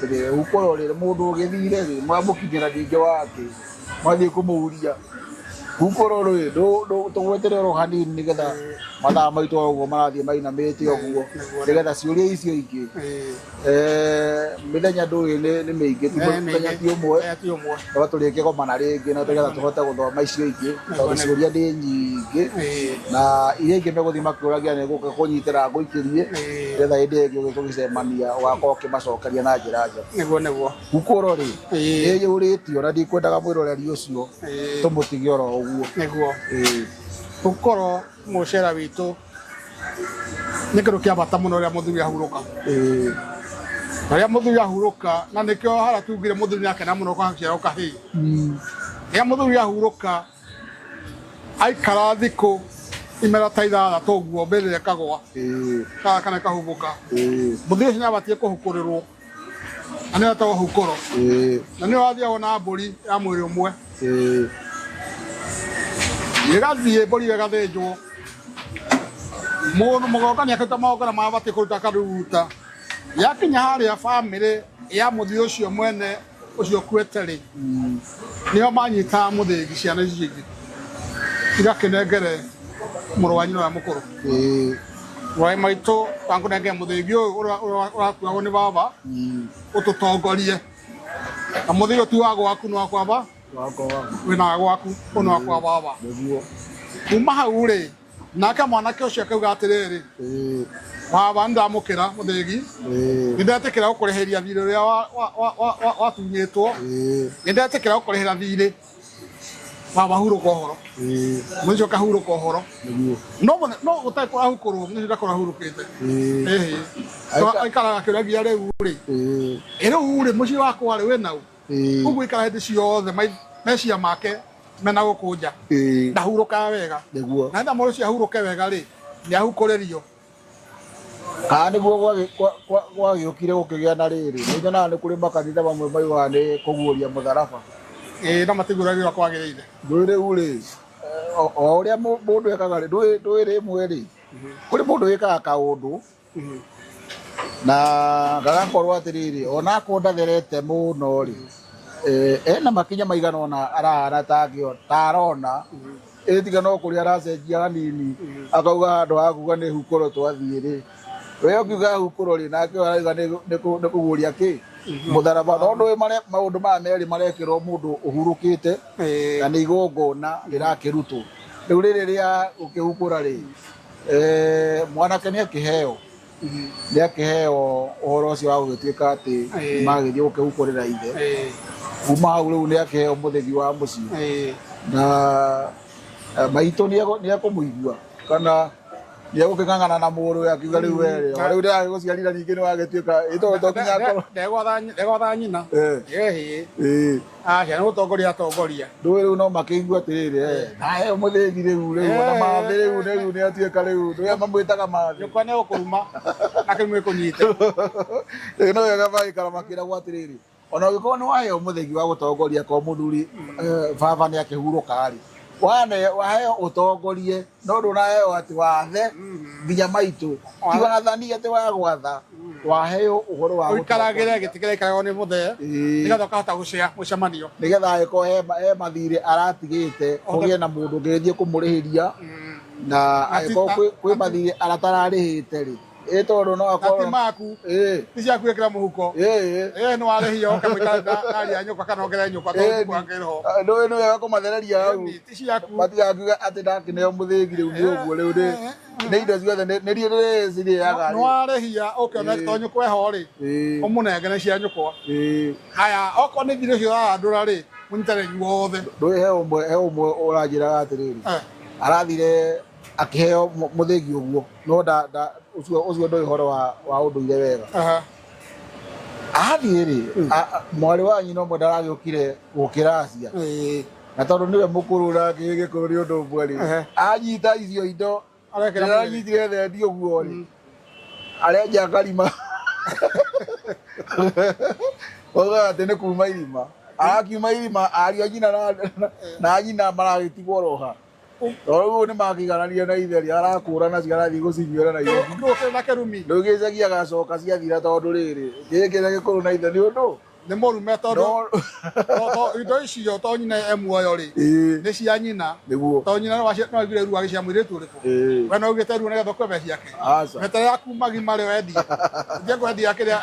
atire ukorore mundu ugithire ri mwamukinyira dinge wake mwathie kumuria ukorore do tugweterero hanini nigetha mathaa maitu oguo marathie mainamite oguo nigetha ciuria icio ingi mithenya ndui ni mingi mithenya ti umwe no turike gomana ringi na tugetha tuhote guthoma icio ingi tondu ciuria ni nyingi na iria ingi meguthii makiuragia ni guka kunyitira nguikirie nigetha hindi ingi ugicemania ugakorwo ukimacokeria na njira njega niguo ukorore ni yuritio na ndikwendaga mwiroreri ucio tumutige oro uguo niguo ukoro mucera witu ni kindu kia bata muno ria muthuri ahuruka ria muthuri ahuruka na nikio hara tugire muthuri akena muno kwa ciaro kahi ria muthuri ahuruka aikara thiku imera taitha toguo mbere kagwa kana kahubuka muthuri cia batie kuhukurirwo ani atawa hukoro na ni wathia ona mburi ya mwiri umwe Yegathie bori yegathenjwo mundu mugoka ni akita maogana mabati kuruta karuta yakinya haria family ya muthi ucio mwene ucio kweteri nio manyita muthigi ciana ici igakinengere muru wanyu wa mukuru wai maito tangunenge muthigi urakuago ni baba ututongorie na muthigi tu wago waku no akwaba wina gwaku ono akwa baba kuma hau ri nake mwanake ucio akauga atiriri baba ndamukira muthigi nindetikira gukureheria thirĩ uria watunyitwo nindetikira gukurehera thirĩ baba huruka uhoro mwico kahuruka uhoro no utakora hukurwo nindakora kurahurukite aikara akiragia riu ri riu ri muci wakwa ri winau ugu ikara hindi ciothe mecia make mena gukunja ndahuruka wega na nda moro cia huruke wega ri ni ahukurerio kana niguo gwagiukire gukigia na riri nĩnyonaga nĩ kũrĩ makanitha mamwe maigaga nĩ kũguũria mũtharaba na matiguragira kwagĩrĩire rĩu rĩ o ũrĩa mũndũ ekaga rĩ ndũĩ rĩmwe rĩ kũrĩ mũndũ wĩkaga kaũndũ na gagakorwo atĩrĩrĩ ona akorwo ndatherete mũno rĩ ena makinya maigana ona arahana tarona tiga no kũrĩa aracenjia hanini akauga handũ ha kuga nĩ hukũro twathiĩ rĩ we ũkiuga hukũro rĩ nake arauga nĩ kũguũria kĩ mũtharaba no ndũĩ maũndũ maya merĩ marekĩrwo mũndũ ũhurũkĩte na nĩ igongona rĩrakĩrutwo rĩu rĩrĩ rĩa ũkĩhukũra rĩ mwanake nĩ akĩheo ũhoro ũcio wa gũgĩtuĩka atĩ magĩthiĩ gũkĩhukũrĩra ithe kuma hau rĩu nĩ akĩheo mũthegi wa mũciĩ na maitũ nĩ ekũmũigua kana nĩ egũkĩng'ang'ana na mũrũ akiuga rĩu werĩ rĩu ndĩragĩgũciarĩra ningĩ nĩ wagĩtuĩka ĩtogwo nginya akorwo ndegwatha nyina acia nĩ gũtongoria atongoria ndũĩ rĩu no makĩigua atĩrĩrĩ aheo mũthĩgi rĩu ona mathĩ rĩu nĩ atuĩka rĩu ndũĩ mamwĩtaga mathĩ nyũkwa nĩ gũkũruma nake nĩ mwĩkũnyite no wega magĩikara makĩragwo atĩrĩrĩ ona ũngĩkorwo nĩ waheo mũthegi wa gũtongoria ko mũthuri baba nĩ akĩhurũka rĩ waheo ũtongorie no ndũnaheo atĩ wathe nginya maitũ tiganathani atĩ wa gwatha waheo ũhoro wa gũikaragĩre gĩtĩ kĩrĩa gĩikaragwo nĩ mũthee nĩgetha ũkahota mũcemanio nĩgetha agĩkorwo he mathirĩ aratigĩte kũgĩe na mũndũ ũngĩthiĩ kũmũrĩhĩria na agĩkorwo kwĩ mathirĩ atararĩhĩte rĩ tondũ no akorwo ati maku ti ciaku ĩkĩra mũhuko nĩ warĩhia ũkamũikara naria nyũkwa kana ongerere nyũkwa tondũ ndũĩ nĩ wega kũmathereria hau matigakiuga atĩ ndakĩneo mũthĩgi rĩu nĩ ũguo rĩu nĩ indo ciothe nĩ riĩ cirĩaga nĩ warĩhia ũkĩona to nyũkwa eho rĩ ũmũnengere cia nyũkwa haya okorwo nĩ thirĩ ũcio ũrahandũra rĩ mũnyitanĩri wothe ndũĩ he ũmwe ũranjĩraga atĩrĩrĩ arathire akĩheo mũthĩgi ũguo no ucio ndũĩ ũhoro wa ũndũire wega athiĩ rĩ mwarĩ wa nyina ũmwe ndaragĩũkire gũkĩracia na tondũ nĩwe mũkũrũ nake gĩkũrũ nĩ ũndũ ũmwe rĩ anyita icio indo aranyitire thendi ũguo rĩ arenja karima oigaga atĩ nĩ kuma irima arakiuma irima ariũ a nyina na nyina maragĩtigwo roha Rĩu nĩ makiganania na itheri arakũrana cigarathiĩ gũcinyuĩra na irio. Ndũke na kĩrumi. Rĩu gĩcagi agacoka ciathira tondũ rĩrĩ gĩkĩ na gĩkũrũ na ithe nĩ ũndũ Nĩ mũrume tondũ indo icio to nyina muoyo rĩ nĩ cia nyina to nyina no agire ruo agĩcia mũirĩtu ũrĩkũ we no ugĩte ruo nĩgetha kwebe ciake aca metere yaku magima rĩ wendia ndiye kwendia kĩrĩa